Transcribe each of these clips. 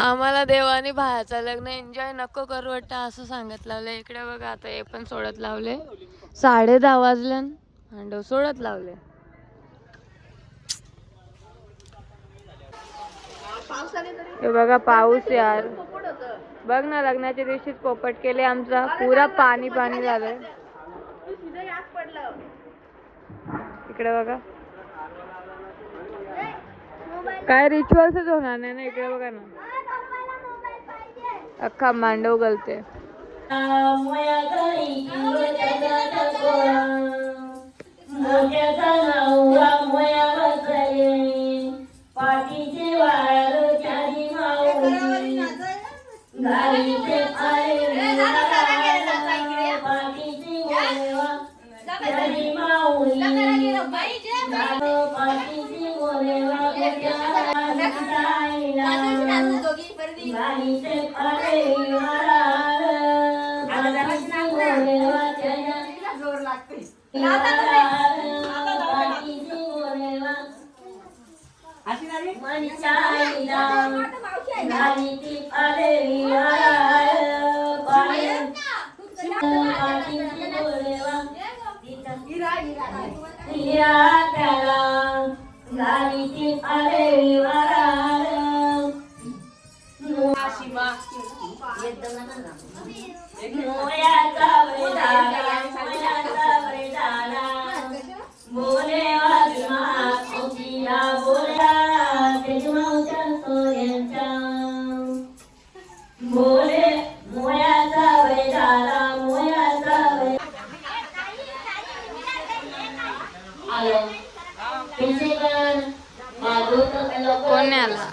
आम्हाला देवाने भावाचं लग्न एन्जॉय नको करू वाटतं असं सांगत लावले. इकडे बघा आता हे पण सोडत लावले. 10:30 वाजले भांडव सोडत लावले. हे बघा पाऊस यार. बघ ना लग्नाच्या दिवशीच पोपट केले आमचा. पुरा पाणी पाणी झालंय. इकडे बघा काय रिच्युअल्सच होणार नाही ना. इकडे बघा ना अख्खा मांडव गलते. कोण आला?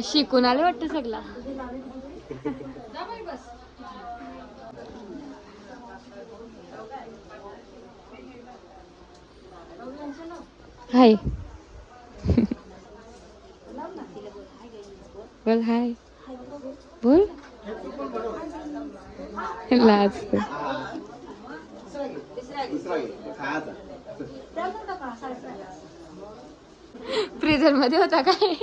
शिकून आले वाटतं सगळा. हाय बोल. हाय बोल. लाज फ्रीजर मध्ये होता काय?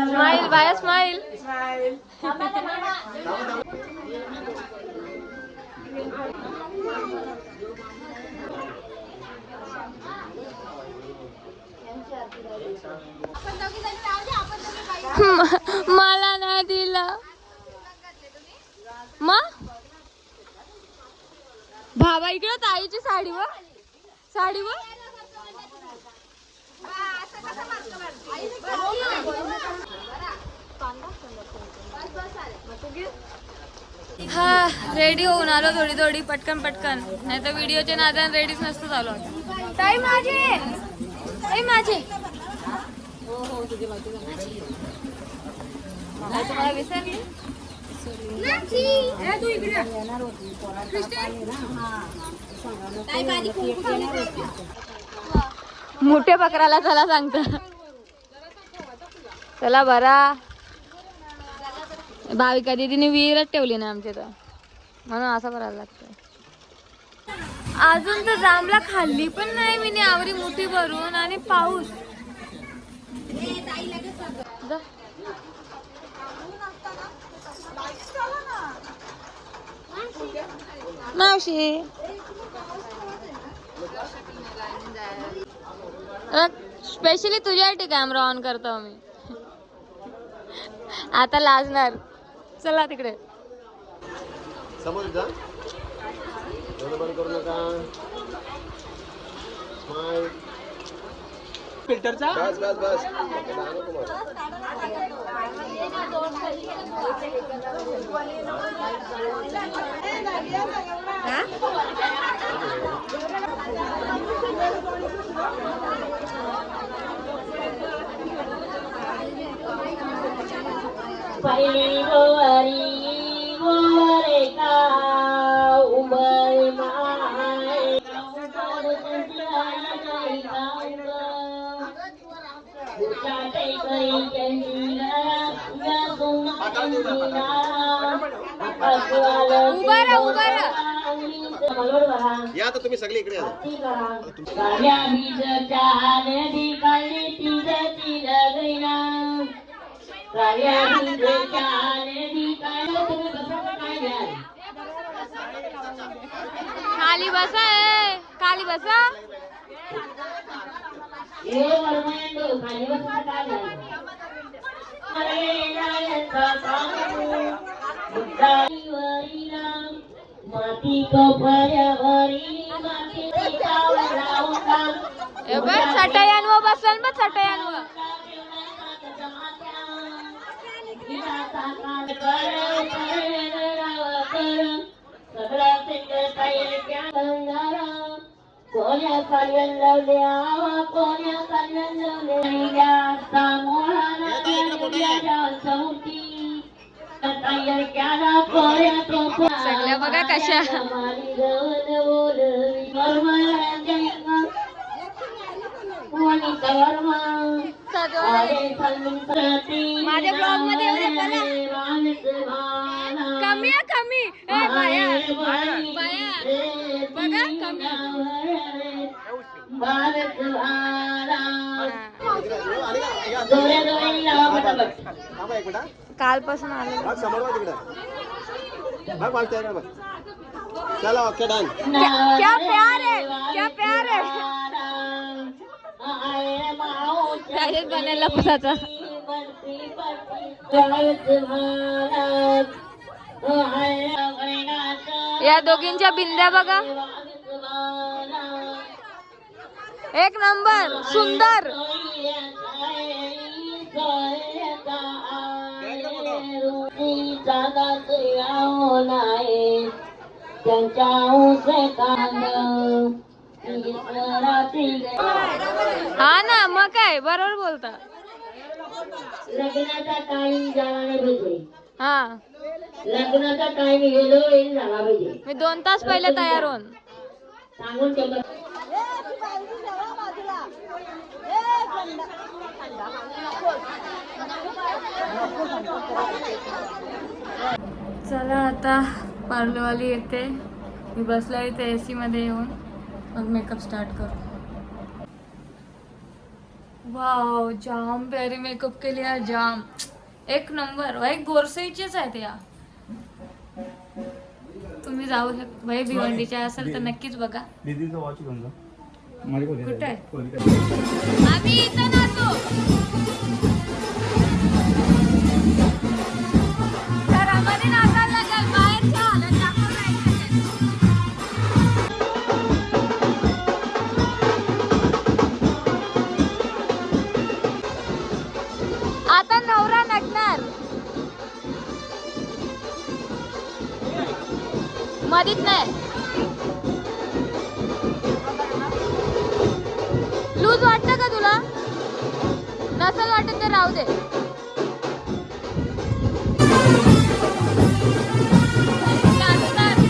स्माइल बाया स्माइल. मला नाही दिलं मग भावा इकडं ताईची साडीवर हा रेडी होऊन आलो थोडी पटकन नाही तर व्हिडिओच्या नादान रेडीच नसतो चालू. ताई माझे तुम्हाला विसरली. मोठे बकराला चला सांगता. चला बरा. भाविका दीदीने विहीरच ठेवली ना आमच्या तर म्हणून असं करायला लागतं. अजून तर जांभळा खाल्ली पण नाही मी आवरी मोठी भरून. आणि पाऊस मावशी स्पेशली तुझ्यासाठी कॅमेरा ऑन करतो मी. आता लाजणार. चला तिकडे. समोर जा. बंद करू नका. स्माइल. फिल्टरचा बस बस बस दाखव तुम्हाला. पहिली गोवारी गोवारे का उमर माय या तर तुम्ही सगळे इकडे या. खाली बसा ए, खाली बसा. माती कपड्यावरी माती ए बघ चटयांवर बसल मग चटयांवर. कोण्या काल्यान लावल्या कोण्या काल्यान लावल्या सगळ्या बघा कशा. माझ्या ब्लॉग मध्ये येऊ दे मला. कमी आहे कमी. ए बाया बाया बघा कमी. थांबा एक मिनिट. कालपासून आले. बघ समोर बघ तिकडे. बघ मागच्या साईडला बघ. चला ओके डन. क्या प्यार है क्या प्यार है. डायरेक्ट बनायला पुसाचा. या दोघींच्या बिंद्या बघा. एक नंबर सुंदर. हा ना मग काय बरोबर बोलता. लग्नाचा टाइम झाला नाही पाहिजे. हा लग्नाचा टाइम गेलो येईल झाला पाहिजे. मी 2 तास पहिले तयार होऊन. सांगून ठेवलं. चला आता पार्लरवाली येते. मी बसला इथे AC मध्ये येऊन मग मेकअप स्टार्ट करू. वाव जाम प्यारी मेकअप केली यार. जाम एक नंबर. भाई गोरसईचेच आहेत या. तुम्ही जाऊ शकता भाई. भिवंडीच्या असेल तर नक्कीच बघा. दीदीचा वॉच घेऊन जा. कुठे आहे? आम्ही इथं नाचो. घरामध्ये नाचायला लागेल. बाहेरच्या हालत दाखवून राहायचं. आता नवरा नटणार. मधीत नाही. लूज वाटतं का तुला? नसल वाटत तर राहू दे. नाचणार.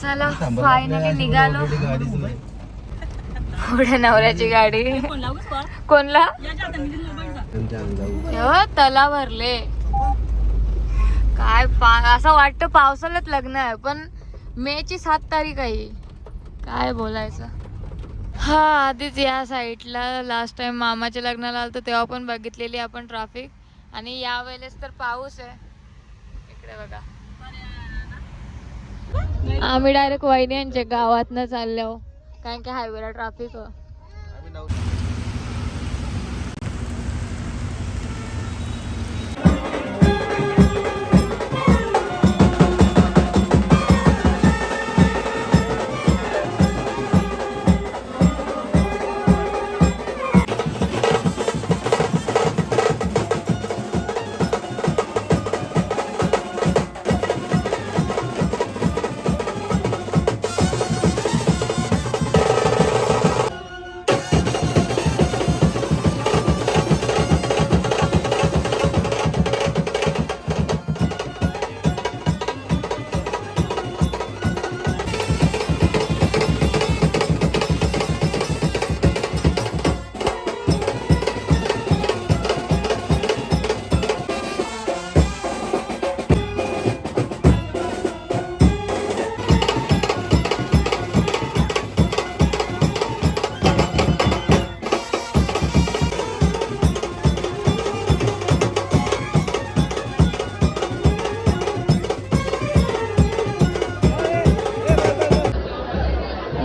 चला फायनली निघालो. पुढे नवऱ्याची गाडी. कोणला तला भरले काय असं वाटतं पावसाळ्यात लग्न आहे पण मे ची 7 तारीख आहे. काय बोलायचं. हा आधीच या साईडला लास्ट टाइम मामाच्या लग्नाला आलतो तेव्हा पण बघितलेली आपण ट्रॅफिक. आणि या वेळेस तर पाऊस आहे. इकडे बघा आम्ही डायरेक्ट वहिनी यांच्या गावातनं चाललो कारण की हायवेला ट्रॅफिक हो.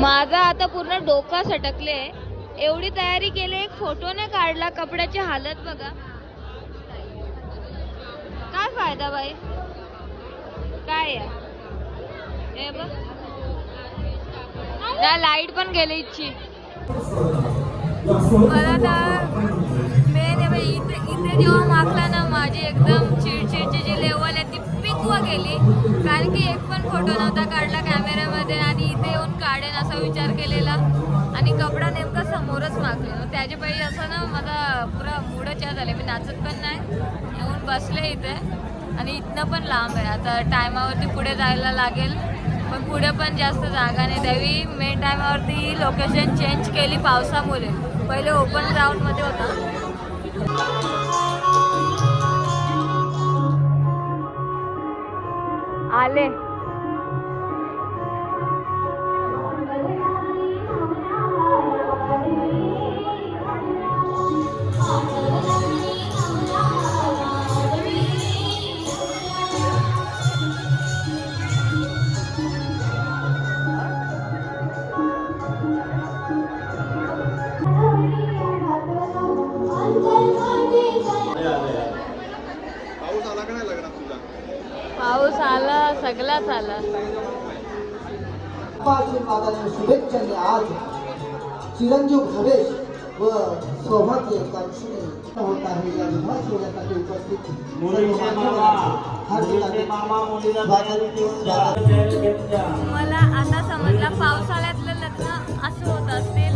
माझा आता पूर्ण डोका सटकले. एवढी तयारी केली एक फोटो नाही काढला. कपड्याची हालत बघा. काय फायदा बाई काय आहे बघ. लाईट पण गेली इच्छी. मला तर मेन इथे जेव्हा मागला ना माझी एकदम चिडचिडची जी लेवल आहे ती पिकवा गेली. कारण की एक पण फोटो नव्हता काढला कॅमेऱ्यामध्ये आणि इथे येऊन काढेन असा विचार केलेला आणि कपडा नेमका समोरच मागले. त्याच्या पाहिजे असं ना माझा पुरा मूडच झाले. मी नाचत पण नाही येऊन बसले इथे आणि इथनं पण लांब आहे. आता टायमावरती पुढे जायला लागेल पण पुढे पण जास्त जागा नाही द्यावी. मेन टायमावरती लोकेशन चेंज केली पावसामुळे. पहिले ओपन ग्राउंडमध्ये होता. आले पाऊस आला सगळाच आला. शुभेच्छाने आज चिरंजीव भावेश व सौभाग्य होत आहे. या विवाह सोहळ्यासाठी उपस्थित मला आता समजला पावसाळ्यातलं लग्न असं होत असतील.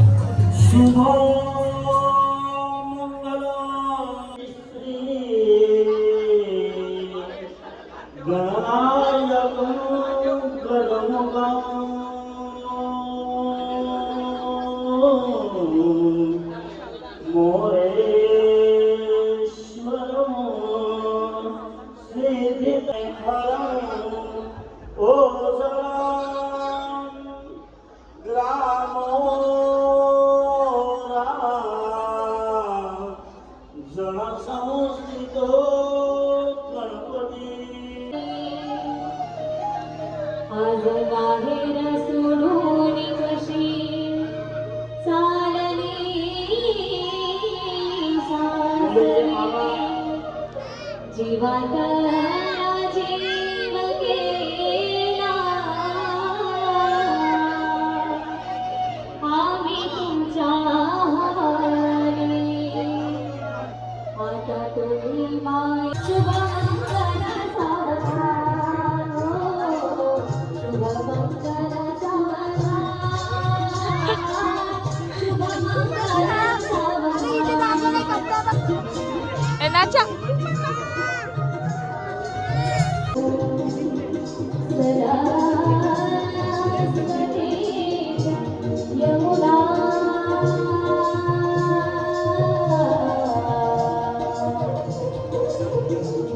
आज बाहेर सोडून कशी चालली जीवात जीव गेला. आम्ही तुमच्या हवाली. आता तुम्ही माय शुभमंगल नाचा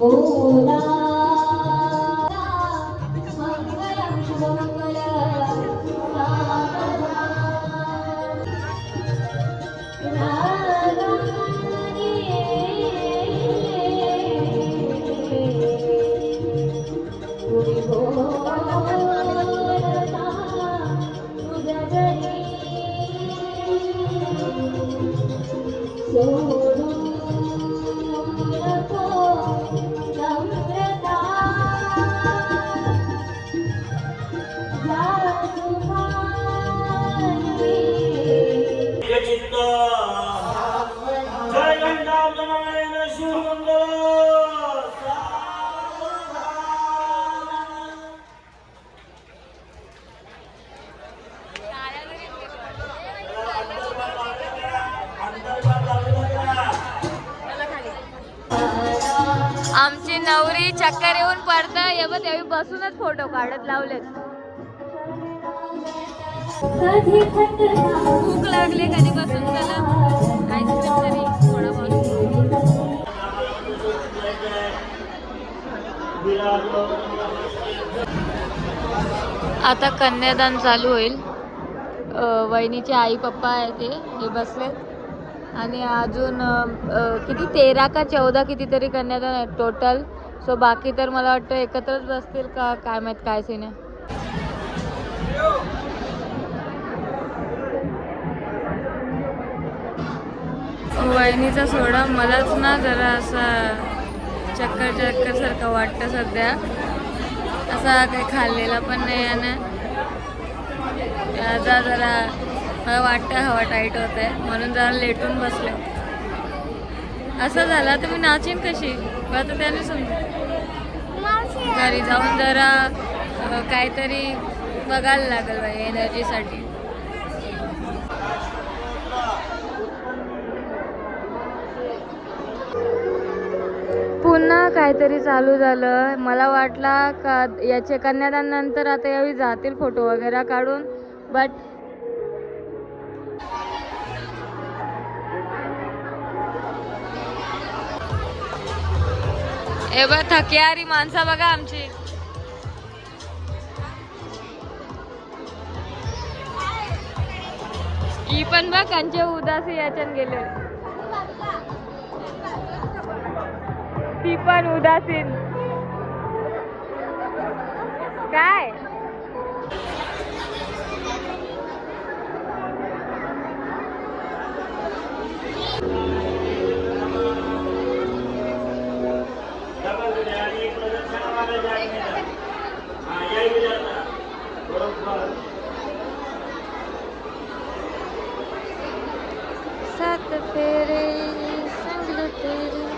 बोला मंगलम शुभमंगल आमची नवरी चक्कर येऊन पडतं हे बघ तेव्हा बसूनच फोटो काढत लावलेत. भूक लागली कधी बसून त्याला आईस्क्रीम तरी आता कन्यादान चालू होईल. वहिनीचे आई पप्पा आहे ते हे बसलेत आणि अजून किती 13 का 14 कितीतरी कन्यादान आहेत टोटल. सो बाकी तर मला वाटतं एकत्रच बसतील का काय माहीत काय सीन आहे. वहिनीचा सोडा मलाच ना जरा असा चक्कर सारखं वाटतं सध्या. असा काही खाल्लेला पण नाही आहे ना जरा मला वाटतं हवा टाईट होत आहे म्हणून जरा लेटून बसले. असं झालं तर मी नाचीन कशी आता त्याने समजा घरी जाऊन जरा काहीतरी बघायला लागेल बाई एनर्जीसाठी. पुन्हा काहीतरी चालू झालं. मला वाटला का याचे कन्यादान नंतर आता यावेळी जातील फोटो वगैरे काढून बट ए बघ थकियारी माणसं बघा आमची. ही पण बघ त्यांचे उदासी याच्यात गेले. ती पण उदासीन काय सात फेरे संग तेरे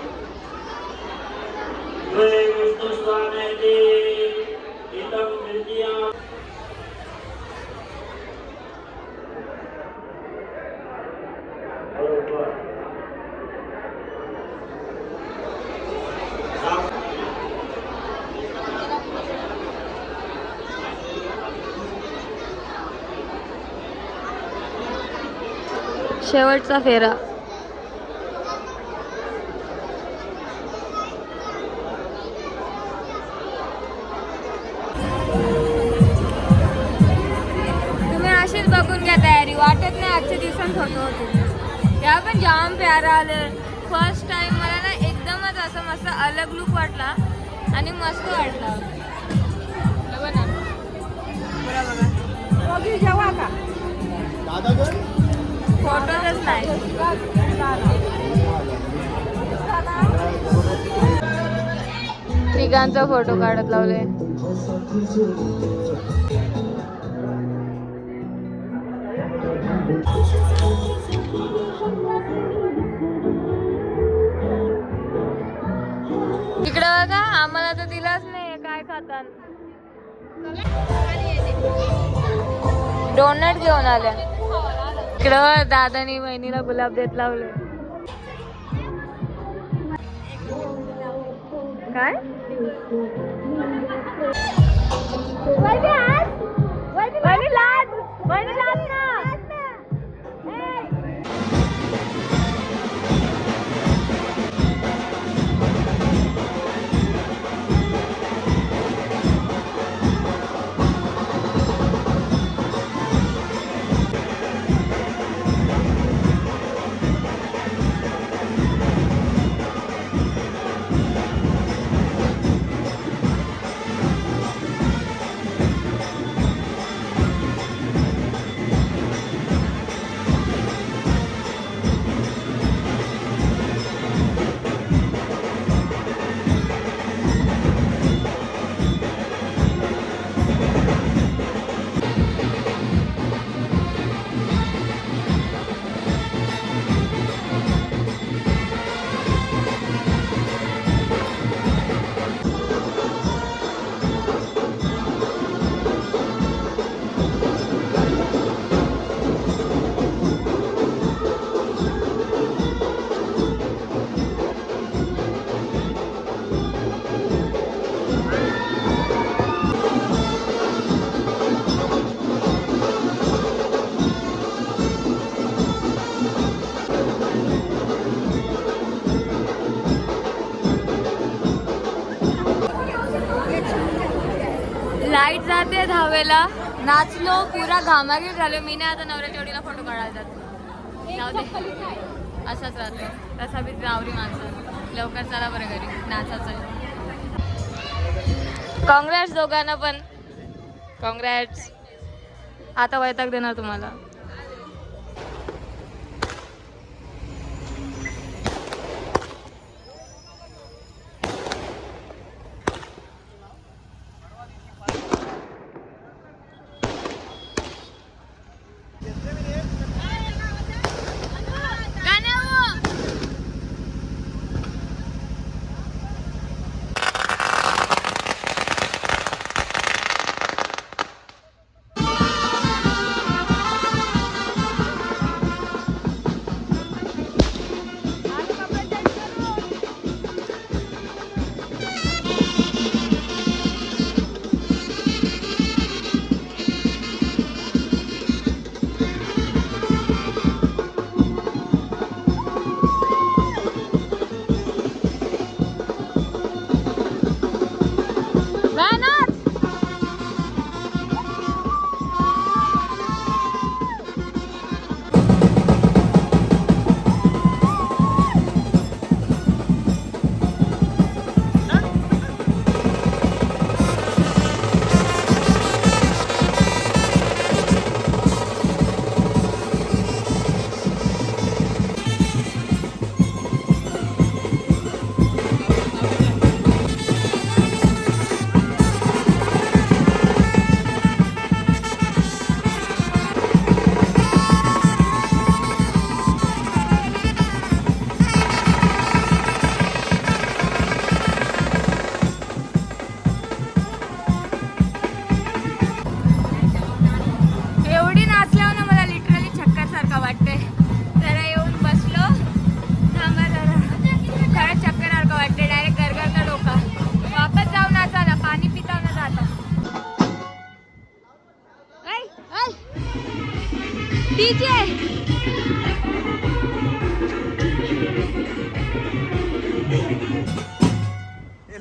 शेवटचा फेरा. तुम्ही अशीच बघून घ्या तयारी वाटत नाही आजच्या दिवसात फोटो होते तेव्हा पण जाम प्यारा आले. फर्स्ट टाइम मला ना एकदमच असं मस्त अलग लुक वाटला आणि मस्त वाटला. बघा जेव्हा का फोटोच नाही. तिघांचा फोटो काढत लावले. इकडं बघा आम्हाला तर दिलाच नाही काय खातात. डोनट घेऊन आल्या. इकडं दादानी बहिणीला गुलाब देत लावले. काय लाईट जाते धावेला. नाचलो पुरा घामाघूम झालो. मी नाही आता नवऱ्याच्या जोडीला फोटो काढायला जातो. जाऊ दे असंच राहतो. तसा बी गावरी माणसं. लवकर चला बरं घरी नाचायचं. काँग्रेस दोघांना पण काँग्रेस. आता वैताग देणार तुम्हाला.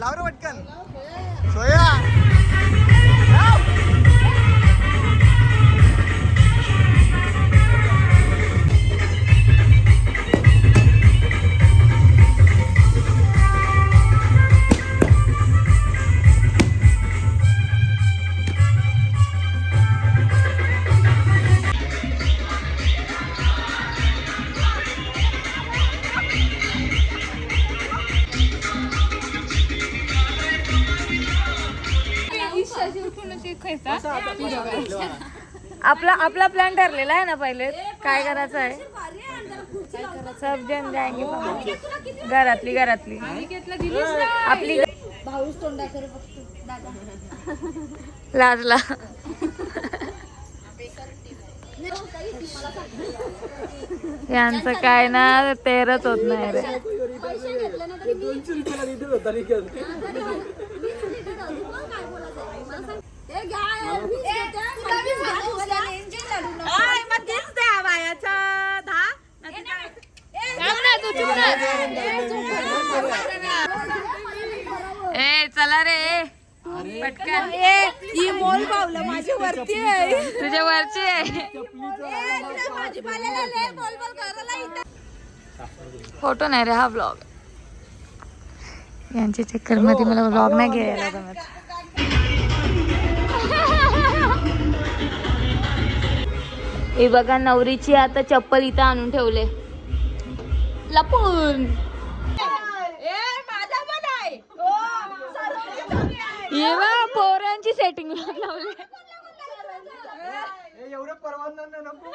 लाव रे पटकन सोया. आपला प्लॅन ठरलेला आहे ना पहिले. काय करायचं आहे. सब जण जाएंगे. घरातली आपली लाजला. यांचं काय ना तेरच होत नाही रे. ए चला रे पटकन. ही मोल पावलं माझ्या वरती आहे. तुझ्या वरची आहे. फोटो नाही रे हा ब्लॉग. यांच्या चक्कर मध्ये मला ब्लॉग नाही घ्यायला जमत. हे बघा नवरीची आता चप्पल इथं आणून ठेवले लपून. ये बा पोरांची सेटिंग लावली. एवढं परवानगी नको.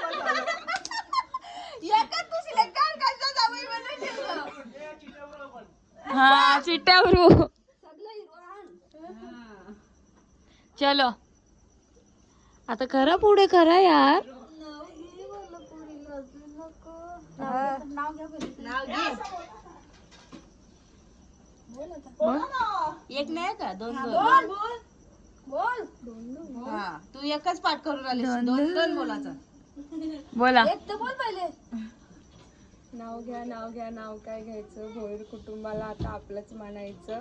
हा चिट्ट्यावरू. चलो आता करा पुढे करा यार. एक नाही का दोन हा तू एकच पाठ करून आली. दोन बोलायचं. बोला. नाव घ्या नाव काय घ्यायचं. भोईर कुटुंबाला आता आपलंच म्हणायचं.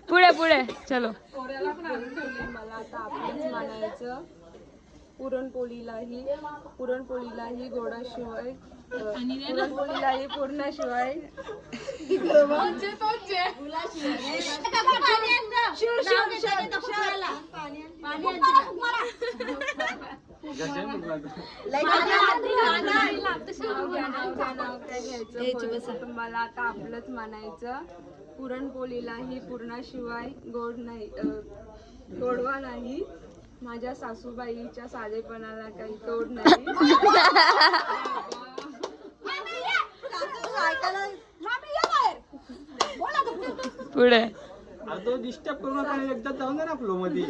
पुढे पुढे चलो. पोऱ्याला पण आणून ठेवली मला आता आपलंच मानायचं. पुरणपोळीलाही गोडाशिवाय पुरणपोळीलाही पूर्णाशिवाय तुम्हाला आता आपलंच मानायचं. पुरणपोळीलाही पूर्णाशिवाय गोडवा नाही. माझ्या सासूबाईच्या साधेपणाला काही तोड नाही. पुढे तो डिस्टर्ब करू नका एकदा जाऊन ना फ्लो मध्ये.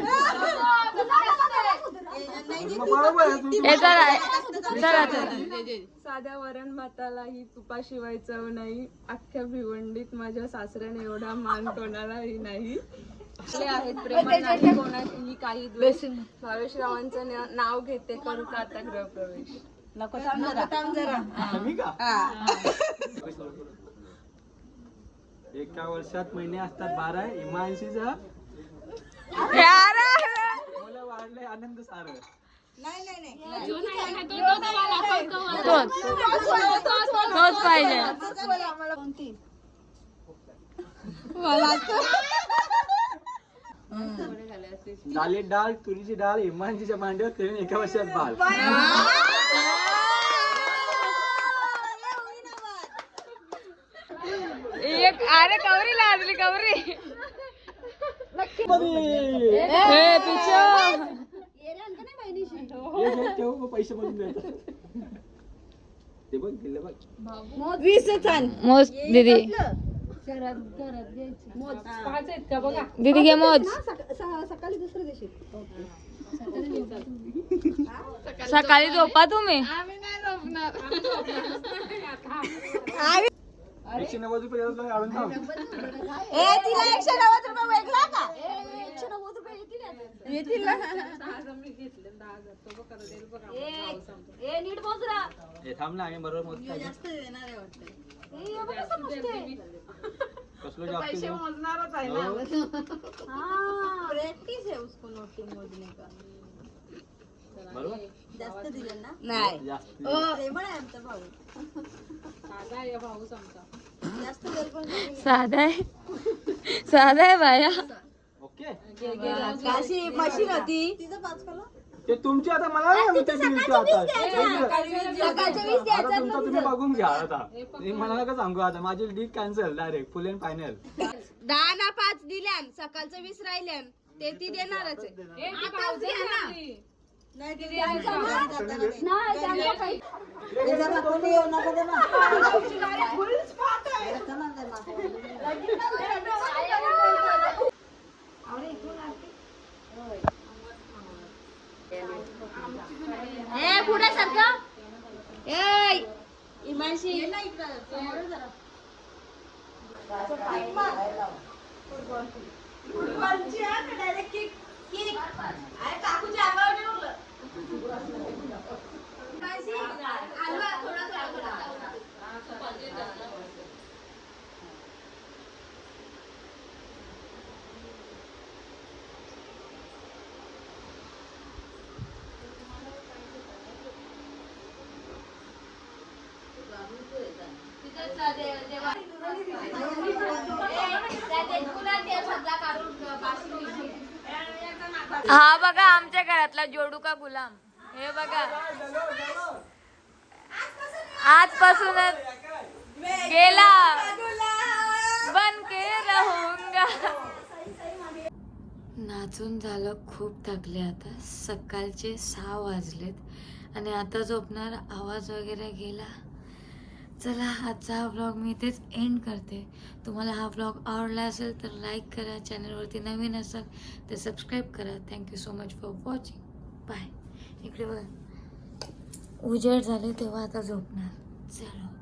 साध्या वरण भातालाही तुपाशिवाय चव नाही. अख्ख्या भिवंडीत माझ्या सासऱ्याने एवढा मान कोणालाही नाही. आपले आहेत प्रेमात नाही कोणाशीही काही द्वेष. भावेशरावांचं नाव घेते करू का आता गृहप्रवेश. मी का एका वर्षात महिने असतात 12. इमानशीचा मुलं वाढले आनंद सार. तोच पाहिजे. डाली डाळ तुरीची डाळ इमानशीच्या मांडीवर ठेवून एका वर्षात बाल. अरे कवरी लाजली कवरी. पैसे मधून देतात ते बघ दिलं बघ. मोज दीदी. दीदी घे मोज. सकाळी झोपा तुम्ही. 190 रुपये काढून थांब. हे थांब ना आम्ही बरोबर मोजतो. कसलो जास्त देऊ? बरोबर जास्त दिलं ना. नाही जास्त साधा आहे. साधा आहे बाया. ओके मशीन होती. ते तुमची आता मला नाही माहिती ते दिवशी आता. आता तुमचा तुम्ही बघून घ्या आता. मला नका सांगू आता माझी deal cancel direct full and final. 10 ना 5 दिल्यान सकाळचं 20 राहिल्यान ते ती देणारच आहे. आताच घ्या ना. पुढे सारखं इमानशी हा बघा आमच्या घरातला जोडू का गुलाम. हे बघा आजपासूनच गेला बन के रहूंगा. नाचून झालं खूप थकले आता. सकाळचे 6 वाजलेत आणि आता झोपणार. आवाज वगैरे गेला. चला आजचा हा व्लॉग मी इथेच एंड करते. तुम्हाला हा व्लॉग आवडला असेल तर लाईक करा. चॅनलवरती नवीन असाल तर सबस्क्राईब करा. Thank you so much for watching. Bye. इकडे बघा उजेड झाले तेव्हा आता झोपणार. चलो.